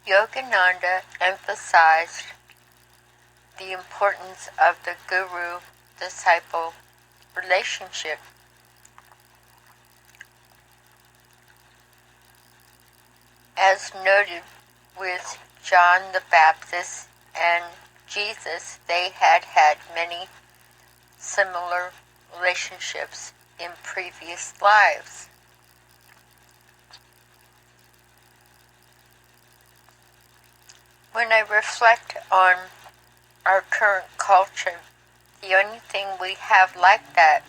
Yogananda emphasized the importance of the guru-disciple relationship. As noted with John the Baptist and Jesus, they had had many similar relationships in previous lives. When I reflect on our current culture, the only thing we have like that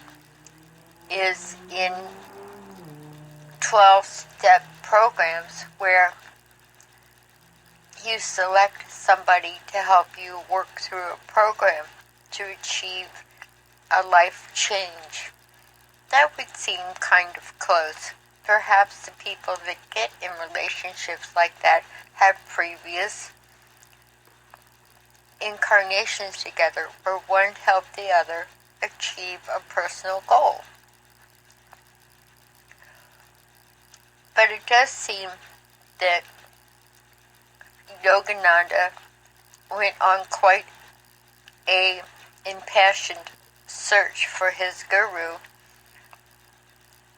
is in 12-step programs where you select somebody to help you work through a program to achieve a life change. That would seem kind of close. Perhaps the people that get in relationships like that have previous incarnations together where one helped the other achieve a personal goal. But it does seem that Yogananda went on quite a impassioned search for his guru,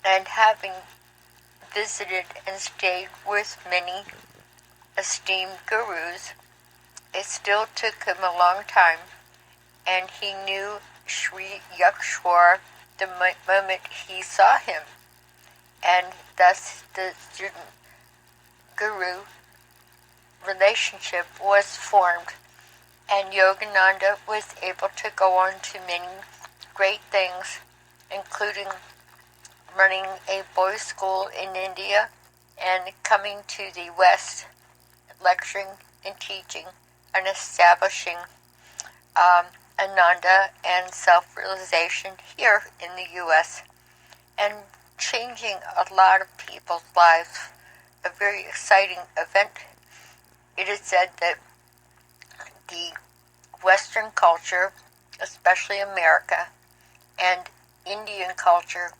and having visited and stayed with many esteemed gurus, it still took him a long time, and he knew Sri Yakshwar the moment he saw him, and thus the student-guru relationship was formed, and Yogananda was able to go on to many great things, including running a boys' school in India and coming to the West, lecturing and teaching and establishing Ananda and self-realization here in the U.S. and changing a lot of people's lives. A very exciting event. It is said that the Western culture, especially America, and Indian culture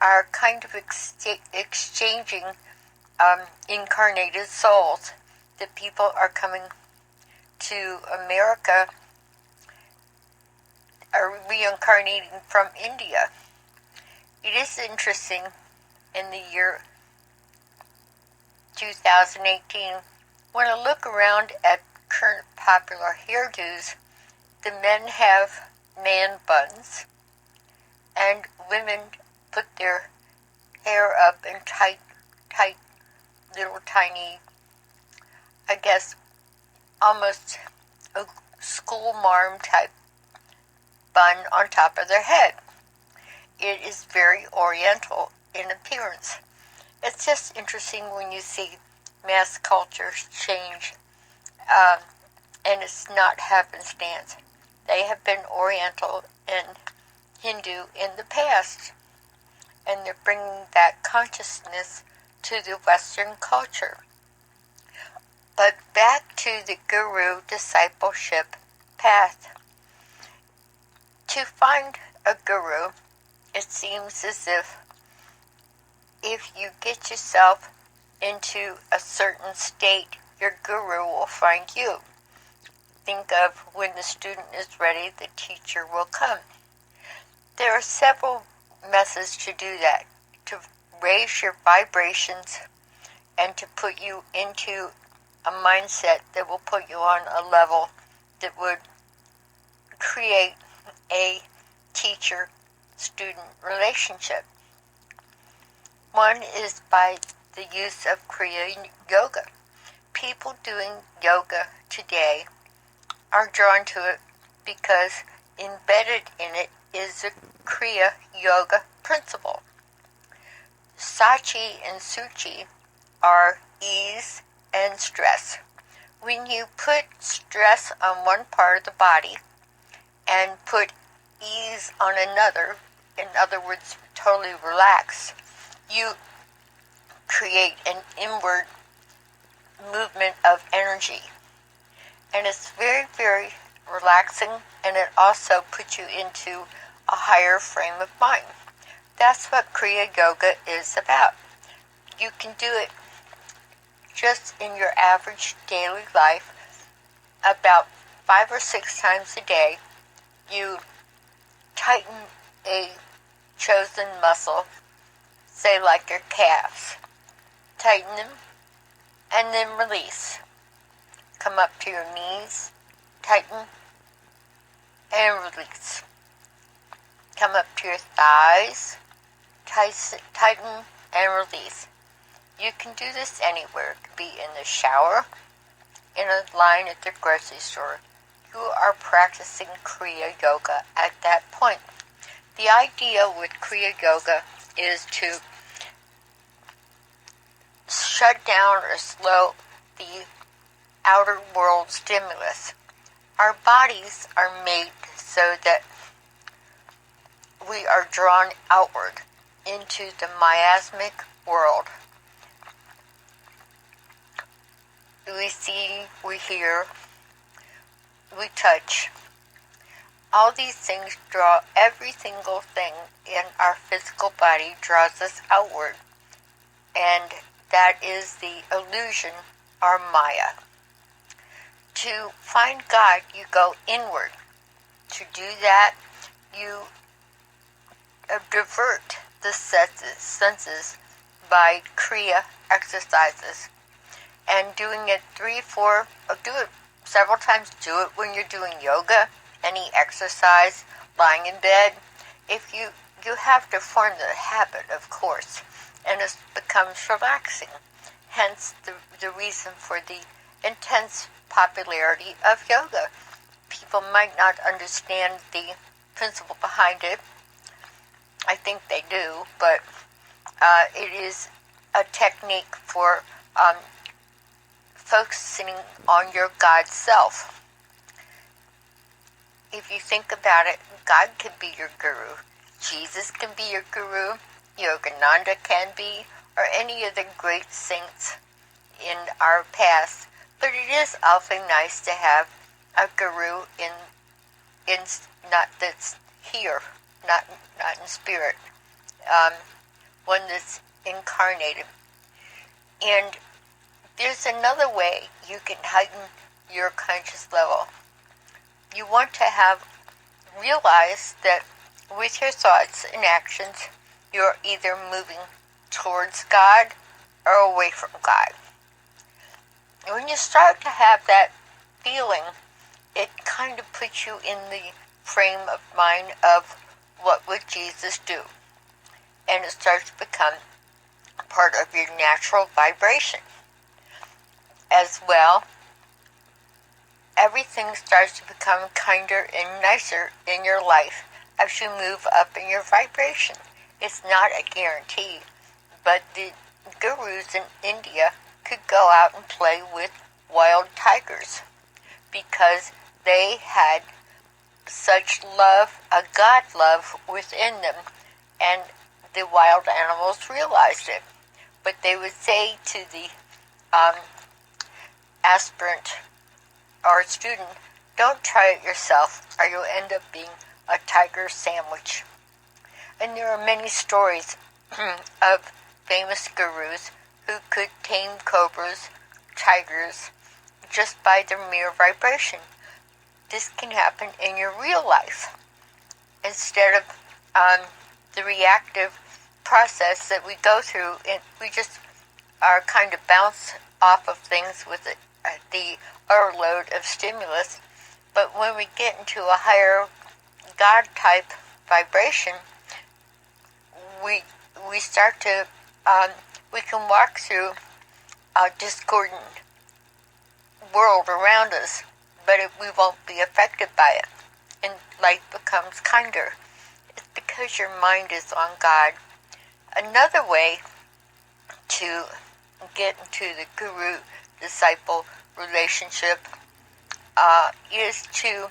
are kind of exchanging incarnated souls. The people are coming to America, are reincarnating from India. It is interesting, in the year 2018, when I look around at current popular hairdos, the men have man buns, and women put their hair up in tight, little tiny, I guess, almost a school marm type bun on top of their head. It is very oriental in appearance. It's just interesting when you see mass cultures change, and it's not happenstance. They have been oriental and Hindu in the past, and they're bringing that consciousness to the Western culture. But back to the guru discipleship path. To find a guru, it seems as if you get yourself into a certain state, your guru will find you. Think of when the student is ready, the teacher will come. There are several methods to do that, to raise your vibrations and to put you into a mindset that will put you on a level that would create a teacher-student relationship. One is by the use of Kriya Yoga. People doing yoga today are drawn to it because embedded in it is the Kriya Yoga principle. Sachi and Suchi are ease and stress. When you put stress on one part of the body and put ease on another, in other words, totally relax, you create an inward movement of energy. And it's very, very relaxing, and it also puts you into a higher frame of mind. That's what Kriya Yoga is about. You can do it just in your average daily life, about 5 or 6 times a day, you tighten a chosen muscle, say like your calves. Tighten them and then release. Come up to your knees, tighten and release. Come up to your thighs, tighten and release. You can do this anywhere. It could be in the shower, in a line at the grocery store. You are practicing Kriya Yoga at that point. The idea with Kriya Yoga is to shut down or slow the outer world stimulus. Our bodies are made so that we are drawn outward into the miasmic world. We see, we hear, we touch. All these things draw, every single thing in our physical body draws us outward. And that is the illusion, or Maya. To find God, you go inward. To do that, you divert the senses by Kriya exercises. And doing it do it several times. Do it when you're doing yoga, any exercise, lying in bed. If you have to form the habit, of course, and it becomes relaxing. Hence the reason for the intense popularity of yoga. People might not understand the principle behind it. I think they do, but it is a technique for focusing on your God self. If you think about it, God can be your guru. Jesus can be your guru. Yogananda can be, or any of the great saints in our past. But it is awfully nice to have a guru in not that's here, not in spirit, one that's incarnated. And there's another way you can heighten your conscious level. You want to realize that with your thoughts and actions, you're either moving towards God or away from God. And when you start to have that feeling, it kind of puts you in the frame of mind of what would Jesus do. And it starts to become part of your natural vibration. As well, everything starts to become kinder and nicer in your life as you move up in your vibration. It's not a guarantee, but the gurus in India could go out and play with wild tigers because they had such love, a God love within them, and the wild animals realized it. But they would say to the aspirant or student, don't try it yourself or you'll end up being a tiger sandwich. And there are many stories of famous gurus who could tame cobras, tigers, just by their mere vibration. This can happen in your real life. Instead of the reactive process that we go through, we just are kind of bounce off of things with the overload of stimulus. But when we get into a higher God-type vibration, we start to, we can walk through a discordant world around us, but we won't be affected by it, and life becomes kinder. It's because your mind is on God. Another way to get into the guru-disciple relationship is to,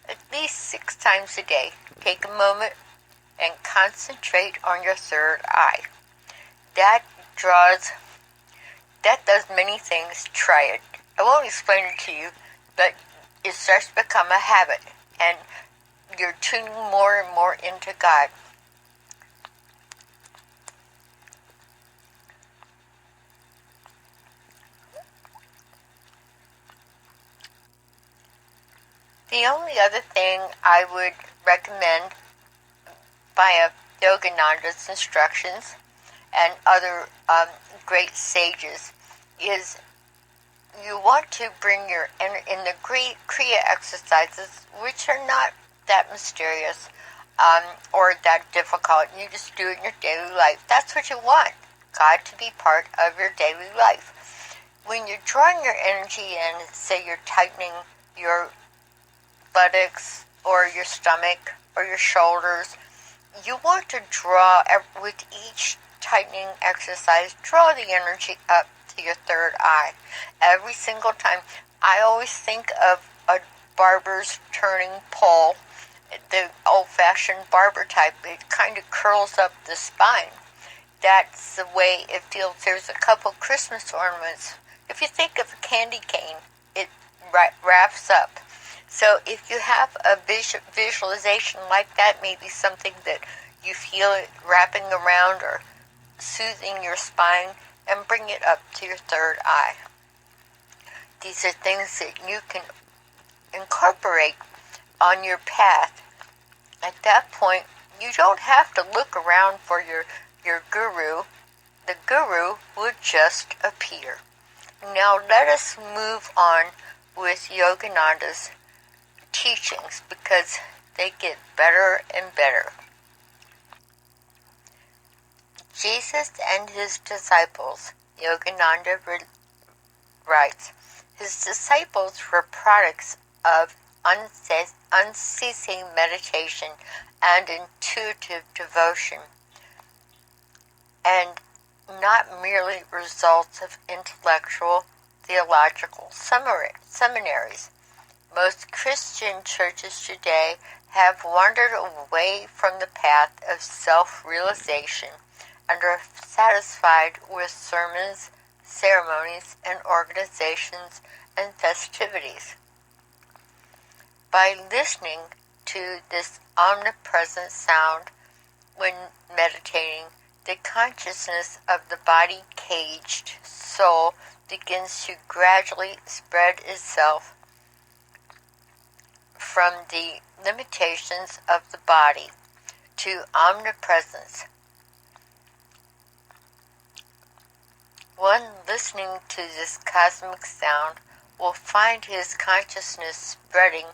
at least 6 times a day, take a moment and concentrate on your third eye. That does many things. Try it. I won't explain it to you, but it starts to become a habit, and you're tuning more and more into God. The only other thing I would recommend via Yogananda's instructions and other great sages is you want to bring your, in the great Kriya exercises, which are not that mysterious or that difficult. You just do it in your daily life. That's what you want, God to be part of your daily life. When you're drawing your energy in, say you're tightening your buttocks or your stomach or your shoulders, you want to draw, with each tightening exercise, draw the energy up to your third eye. Every single time. I always think of a barber's turning pole, the old-fashioned barber type. It kind of curls up the spine. That's the way it feels. There's a couple Christmas ornaments. If you think of a candy cane, it wraps up. So if you have a visualization like that, maybe something that you feel it wrapping around or soothing your spine, and bring it up to your third eye. These are things that you can incorporate on your path. At that point, you don't have to look around for your guru. The guru would just appear. Now let us move on with Yogananda's teachings, because they get better and better. Jesus and his disciples, Yogananda writes, his disciples were products of unceasing meditation and intuitive devotion, and not merely results of intellectual theological seminaries. Most Christian churches today have wandered away from the path of self-realization and are satisfied with sermons, ceremonies, and organizations and festivities. By listening to this omnipresent sound when meditating, the consciousness of the body-caged soul begins to gradually spread itself from the limitations of the body to omnipresence. One listening to this cosmic sound will find his consciousness spreading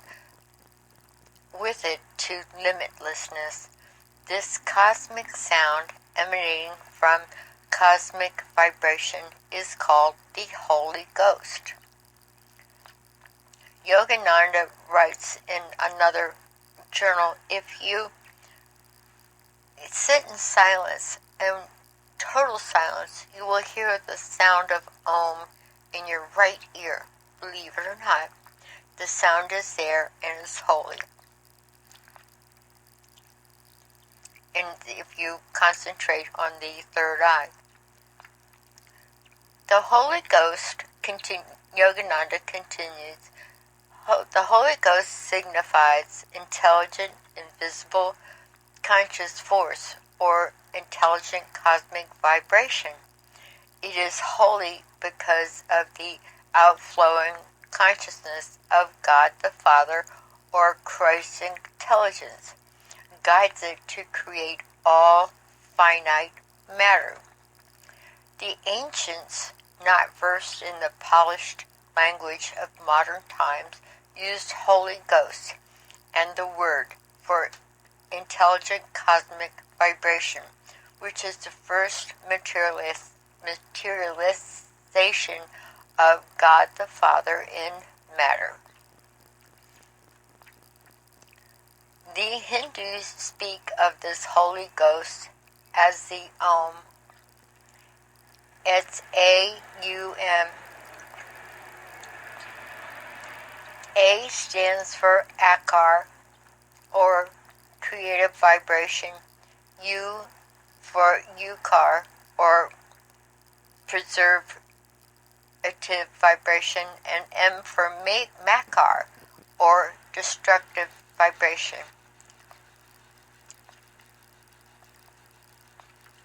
with it to limitlessness. This cosmic sound emanating from cosmic vibration is called the Holy Ghost. Yogananda writes in another journal, if you sit in silence and total silence, you will hear the sound of Om in your right ear. Believe it or not, the sound is there and is holy. And if you concentrate on the third eye, the Holy Ghost, Yogananda continues, the Holy Ghost signifies intelligent, invisible, conscious force, or intelligent cosmic vibration. It is holy because of the outflowing consciousness of God the Father, or Christ's intelligence, guides it to create all finite matter. The ancients, not versed in the polished language of modern times, used Holy Ghost and the word for intelligent cosmic vibration, which is the first materialization of God the Father in matter. The Hindus speak of this Holy Ghost as the Om. It's A-U-M. A stands for Akar, or creative vibration, U for Ukar, or preservative vibration, and M for Makar, or destructive vibration.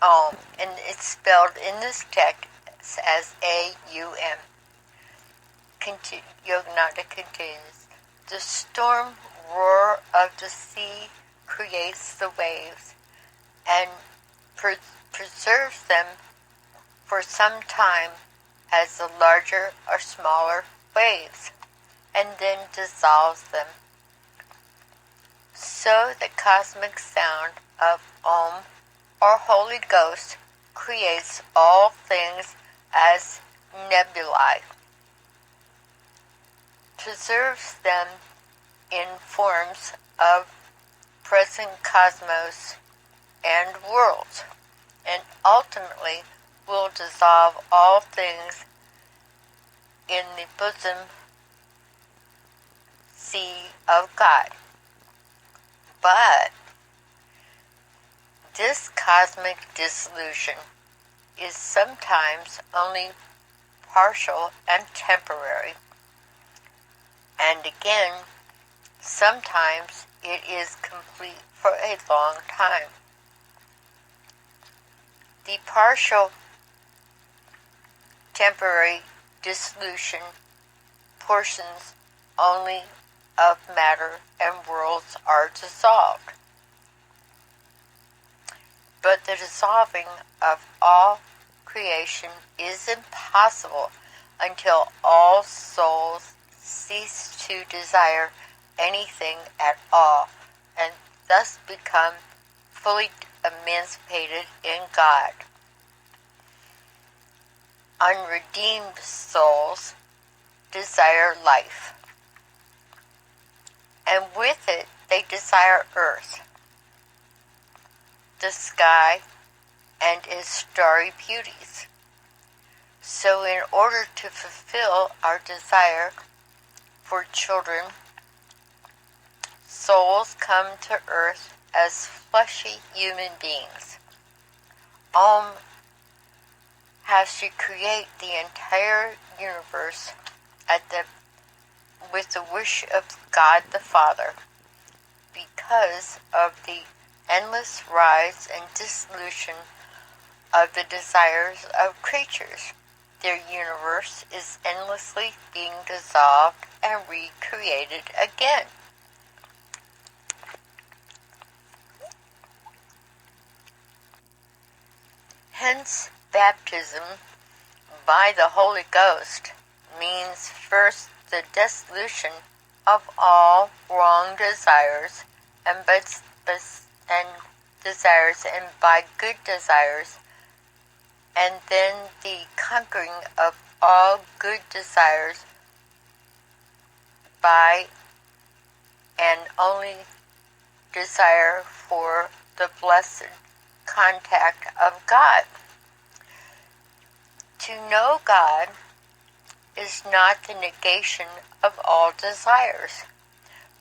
Om, and it's spelled in this text as A-U-M. Yogananda continues, The storm roar of the sea creates the waves and preserves them for some time as the larger or smaller waves, and then dissolves them. So the cosmic sound of Om or Holy Ghost creates all things as nebulae, preserves them in forms of present cosmos and worlds, and ultimately will dissolve all things in the bosom sea of God. But this cosmic dissolution is sometimes only partial and temporary, and again, sometimes it is complete for a long time. The partial temporary dissolution portions only of matter and worlds are dissolved. But the dissolving of all creation is impossible until all souls cease to desire anything at all, and thus become fully emancipated in God. Unredeemed souls desire life, and with it they desire earth, the sky, and its starry beauties. So in order to fulfill our desire for children, souls come to earth as fleshy human beings. Om has to create the entire universe with the wish of God the Father, because of the endless rise and dissolution of the desires of creatures. Their universe is endlessly being dissolved and recreated again. Hence, baptism by the Holy Ghost means first the dissolution of all wrong desires and by good desires, and then the conquering of all good desires by and only desire for the blessed contact of God. To know God is not the negation of all desires,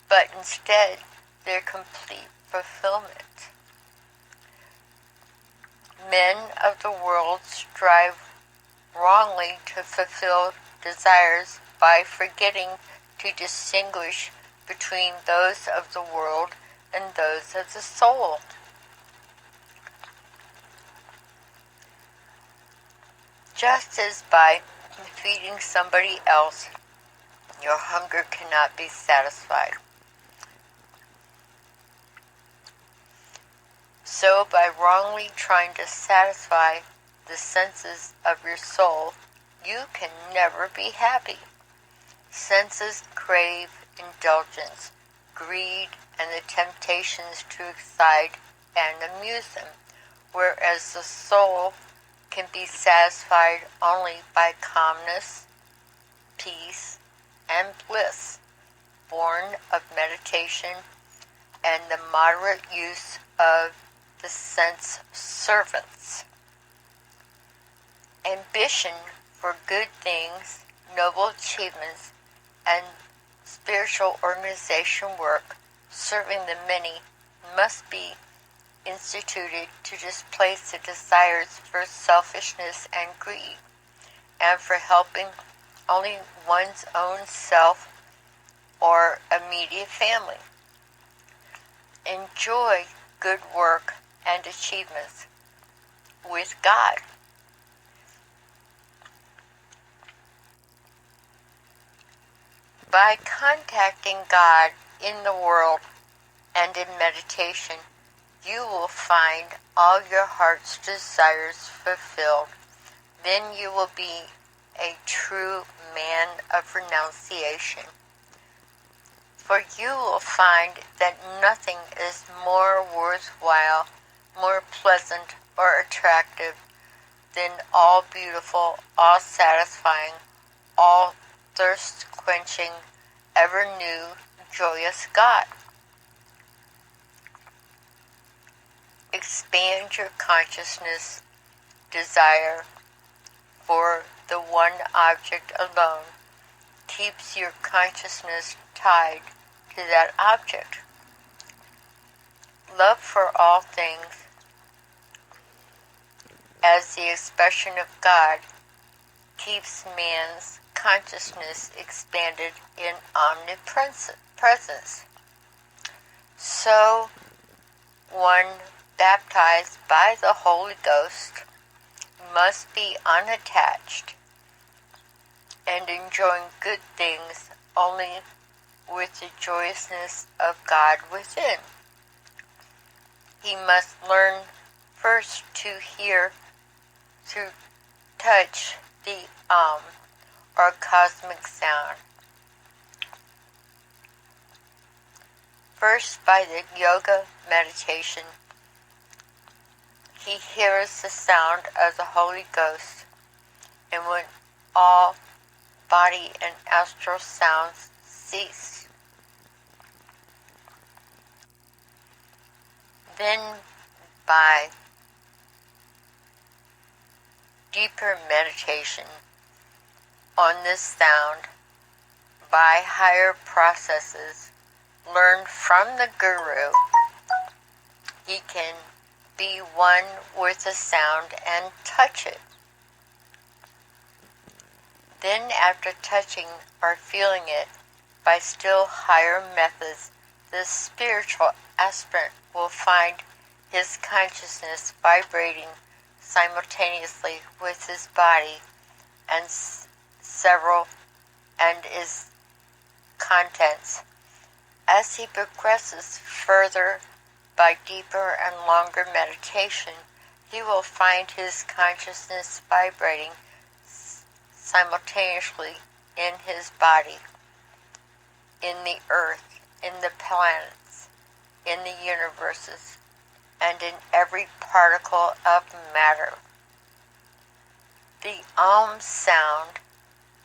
but instead their complete fulfillment. Men of the world strive wrongly to fulfill desires by forgetting to distinguish between those of the world and those of the soul. Just as by feeding somebody else, your hunger cannot be satisfied, so by wrongly trying to satisfy the senses of your soul, you can never be happy. Senses crave indulgence, greed, and the temptations to excite and amuse them, whereas the soul can be satisfied only by calmness, peace, and bliss, born of meditation and the moderate use of the sense servants. Ambition for good things, noble achievements, and spiritual organization work serving the many must be instituted to displace the desires for selfishness and greed, and for helping only one's own self or immediate family. Enjoy good work and achievements with God. By contacting God in the world and in meditation, you will find all your heart's desires fulfilled. Then you will be a true man of renunciation. For you will find that nothing is more worthwhile, more pleasant or attractive than all beautiful, all satisfying, all thirst-quenching, ever new, joyous God. Expand your consciousness desire for the one object alone keeps your consciousness tied to that object. Love for all things as the expression of God keeps man's consciousness expanded in omnipresence. So, one baptized by the Holy Ghost must be unattached and enjoying good things only with the joyousness of God within. He must learn first to hear through touch the or cosmic sound. First, by the yoga meditation, he hears the sound of the Holy Ghost, and when all body and astral sounds cease, then by deeper meditation on this sound, by higher processes learned from the Guru, he can be one with the sound and touch it. Then, after touching or feeling it by still higher methods, the spiritual aspirant will find his consciousness vibrating simultaneously with his body and its contents. As he progresses further by deeper and longer meditation, he will find his consciousness vibrating simultaneously in his body, in the earth, in the planets, in the universes, and in every particle of matter. The Om sound,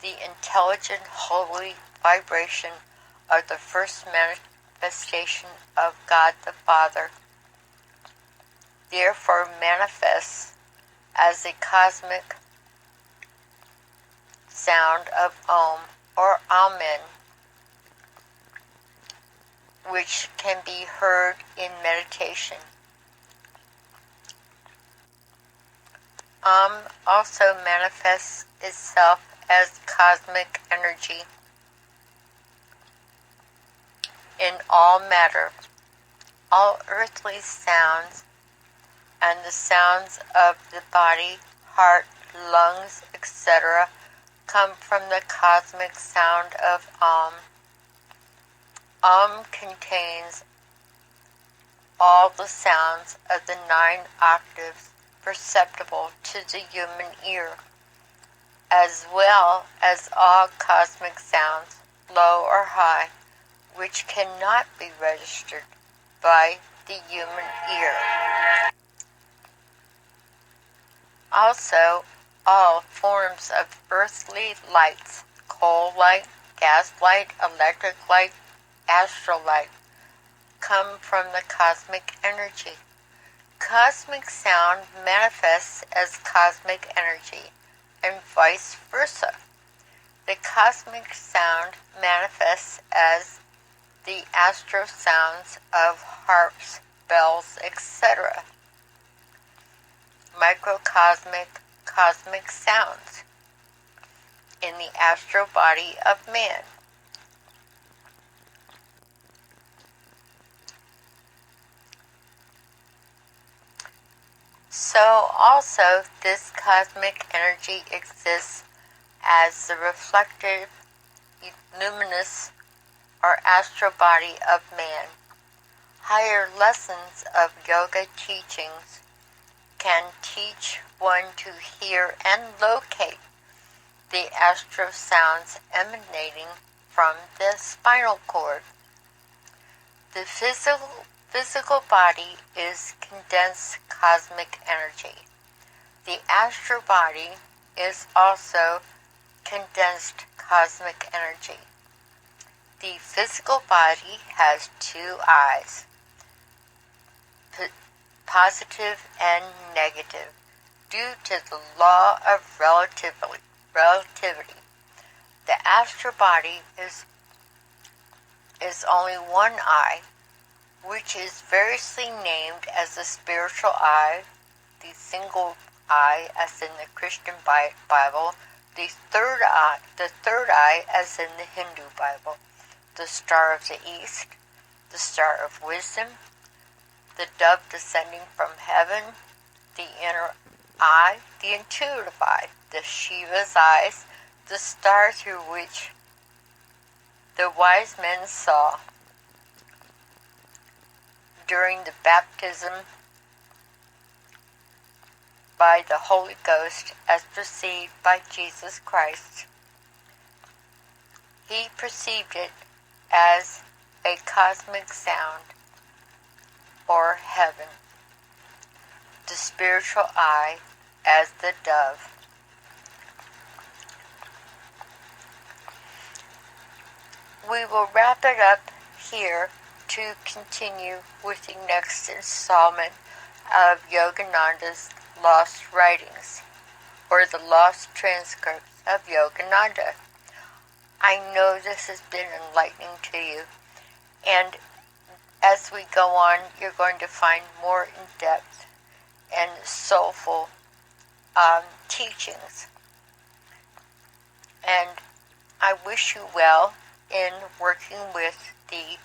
the intelligent holy vibration of the first manifestation of God the Father, therefore manifests as the cosmic sound of Om or Amen, which can be heard in meditation. Also manifests itself as cosmic energy in all matter. All earthly sounds and the sounds of the body, heart, lungs, etc. come from the cosmic sound of Om. Om contains all the sounds of the 9 octaves perceptible to the human ear, as well as all cosmic sounds, low or high, which cannot be registered by the human ear. Also, all forms of earthly lights, coal light, gas light, electric light, astral light, come from the cosmic energy. Cosmic sound manifests as cosmic energy, and vice versa. The cosmic sound manifests as the astral sounds of harps, bells, etc. Microcosmic, cosmic sounds in the astral body of man. So also this cosmic energy exists as the reflective luminous or astral body of man. Higher lessons of yoga teachings can teach one to hear and locate the astral sounds emanating from the spinal cord. The physical body is condensed cosmic energy. The astral body is also condensed cosmic energy. The physical body has two eyes, positive and negative, due to the law of relativity. The astral body is only one eye, which is variously named as the spiritual eye, the single eye as in the Christian Bible, the third eye as in the Hindu Bible, the star of the east, the star of wisdom, the dove descending from heaven, the inner eye, the intuitive eye, the Shiva's eyes, the star through which the wise men saw during the baptism by the Holy Ghost as perceived by Jesus Christ. He perceived it as a cosmic sound or heaven, the spiritual eye as the dove. We will wrap it up here to continue with the next installment of Yogananda's Lost Writings, or the Lost Transcripts of Yogananda. I know this has been enlightening to you, and as we go on, you're going to find more in-depth and soulful teachings. And I wish you well in working with the